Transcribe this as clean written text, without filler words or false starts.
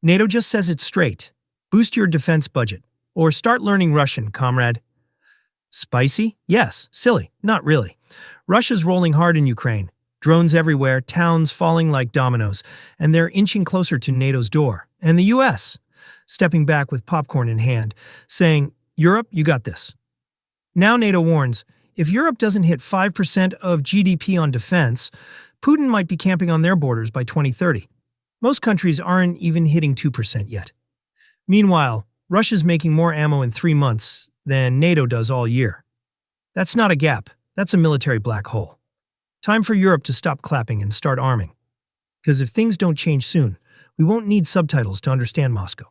NATO just says it straight. Boost your defense budget. Or start learning Russian, comrade. Spicy? Yes. Silly? Not really. Russia's rolling hard in Ukraine. Drones everywhere, towns falling like dominoes, and they're inching closer to NATO's door. And the US, stepping back with popcorn in hand, saying, Europe, you got this. Now NATO warns, if Europe doesn't hit 5% of GDP on defense, Putin might be camping on their borders by 2030. Most countries aren't even hitting 2% yet. Meanwhile, Russia's making more ammo in 3 months than NATO does all year. That's not a gap, that's a military black hole. Time for Europe to stop clapping and start arming. Because if things don't change soon, we won't need subtitles to understand Moscow.